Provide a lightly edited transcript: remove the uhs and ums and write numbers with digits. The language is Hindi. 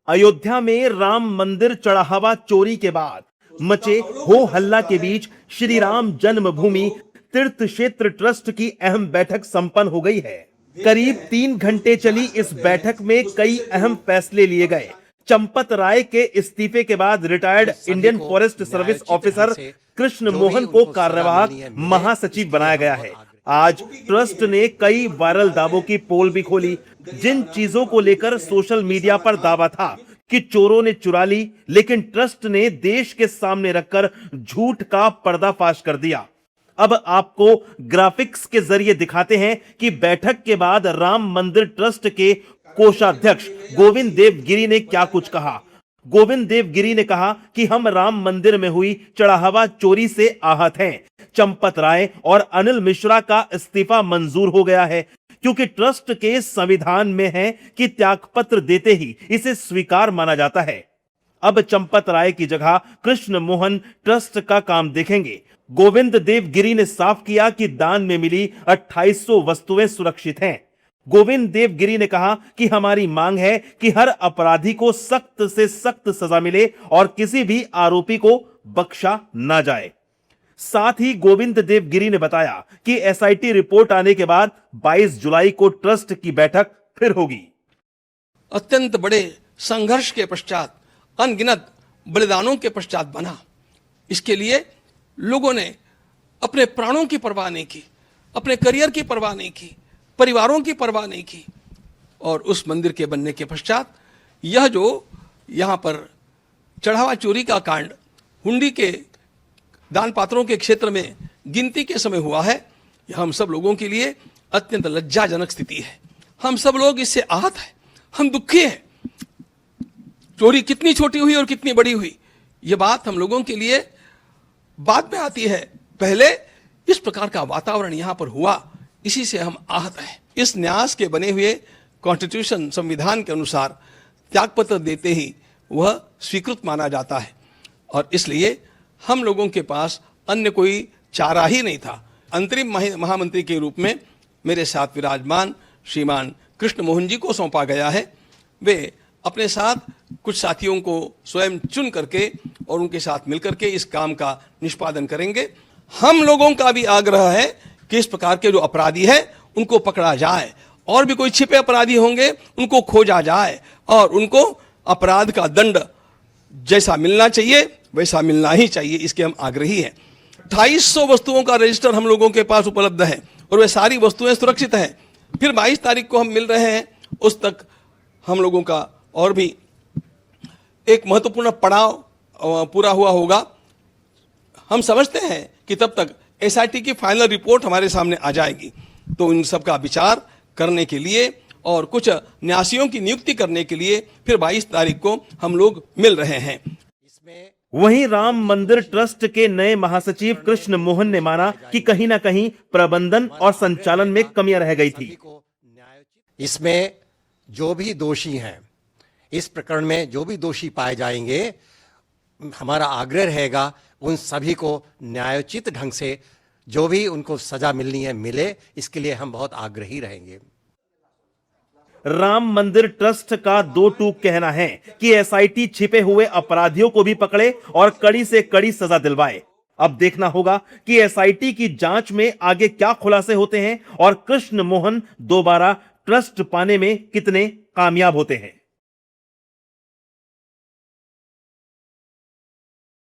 अयोध्या में राम मंदिर चढ़ावा चोरी के बाद मचे हो हल्ला के बीच श्री राम जन्मभूमि तीर्थ क्षेत्र ट्रस्ट की अहम बैठक संपन्न हो गई है। करीब 3 घंटे चली इस बैठक में कई अहम फैसले लिए गए। चंपत राय के इस्तीफे के बाद retired Indian forest service officer Krishna Mohan को कार्यवाहक महासचिव बनाया गया है। आज ट्रस्ट ने कई वायरल दावों की पोल भी खोली। जिन चीजों को लेकर सोशल मीडिया पर दावा था कि चोरों ने चुरा ली, लेकिन ट्रस्ट ने देश के सामने रखकर झूठ का पर्दाफाश कर दिया। अब आपको ग्राफिक्स के जरिए दिखाते हैं कि बैठक के बाद राम मंदिर ट्रस्ट के कोषाध्यक्ष गोविंद देव गिरी ने क्या कुछ कहा। गोविंद देव गिरी ने कहा कि हम राम मंदिर में हुई चढ़ावा चोरी से आहत हैं। चंपत राय और अनिल मिश्रा का इस्तीफा मंजूर हो गया है, क्योंकि ट्रस्ट के संविधान में है कि त्यागपत्र देते ही इसे स्वीकार माना जाता है। अब चंपत राय की जगह कृष्ण मोहन ट्रस्ट का काम देखेंगे। गोविंद देव गिरी ने साफ किया कि दान में मिली 2800 वस्तुएं सुरक्षित हैं। गोविंद देव गिरी ने कहा कि हमारी मांग है कि हर अपराधी को सख्त से सख्त सजा मिले और किसी भी आरोपी को बख्शा ना जाए। साथ ही गोविंद देव गिरी ने बताया कि एसआईटी रिपोर्ट आने के बाद 22 जुलाई को ट्रस्ट की बैठक फिर होगी। अत्यंत बड़े संघर्ष के पश्चात, अनगिनत बलिदानों के पश्चात बना। इसके लिए लोगों ने अपने प्राणों की परवाह नहीं की, अपने करियर की परवाह नहीं की, परिवारों की परवाह नहीं की, और उस मंदिर के बनने के पश्चात यह जो यहाँ पर चढ़ावा चोरी का कांड हुंडी के दान पात्रों के क्षेत्र में गिनती के समय हुआ है, यह हम सब लोगों के लिए अत्यंत लज्जाजनक स्थिति है। हम सब लोग इससे आहत हैं, हम दुखी हैं। चोरी कितनी छोटी हुई और कितनी बड़ी हुई, यह बात हम लोगों के लिए बाद में आती है। पहले इस प्रकार का वातावरण यहाँ पर हुआ, इसी से हम आहत हैं। इस न्यास के बने हुए कॉन्स्टिट्यूशन संविधान के अनुसार त्यागपत्र देते ही वह स्वीकृत माना जाता है, और इसलिए हम लोगों के पास अन्य कोई चारा ही नहीं था। अंतरिम महामंत्री के रूप में मेरे साथ विराजमान श्रीमान कृष्ण मोहन जी को सौंपा गया है। वे अपने साथ कुछ साथियों को स्वयं चुन करके और उनके साथ मिलकर के इस काम का निष्पादन करेंगे। हम लोगों का भी आग्रह है कि इस प्रकार के जो अपराधी हैं उनको पकड़ा जाए, और भी कोई छिपे अपराधी होंगे उनको खोजा जाए, और उनको अपराध का दंड जैसा मिलना चाहिए वैसा मिलना ही चाहिए, इसके हम आग्रही हैं। 2800 वस्तुओं का रजिस्टर हम लोगों के पास उपलब्ध है और वे सारी वस्तुएं सुरक्षित हैं। फिर 22 तारीख को हम मिल रहे हैं, उस तक हम लोगों का और भी एक महत्वपूर्ण पड़ाव पूरा हुआ होगा। हम समझते हैं कि तब तक एसआईटी की फाइनल रिपोर्ट हमारे सामने आ जाएगी, तो इन सब का विचार करने के लिए और कुछ न्यासियों की नियुक्ति करने के लिए फिर 22 तारीख को हम लोग मिल रहे हैं। वहीं राम मंदिर ट्रस्ट के नए महासचिव कृष्ण मोहन ने माना कि कहीं ना कहीं प्रबंधन और संचालन में कमियां रह गई थी। इसमें जो भी दोषी हैं, इस प्रकरण में जो भी दोषी पाए जाएंगे, हमारा आग्रह रहेगा उन सभी को न्यायोचित ढंग से जो भी उनको सजा मिलनी है मिले। इसके लिए हम बहुत आग्रही रहेंगे। राम मंदिर ट्रस्ट का 2 टूक कहना है कि एसआईटी छिपे हुए अपराधियों को भी पकड़े और कड़ी से कड़ी सजा दिलवाए। अब देखना होगा कि एसआईटी की जांच में आगे क्या खुलासे होते हैं और कृष्ण मोहन दोबारा ट्रस्ट पाने में कितने कामयाब होते हैं।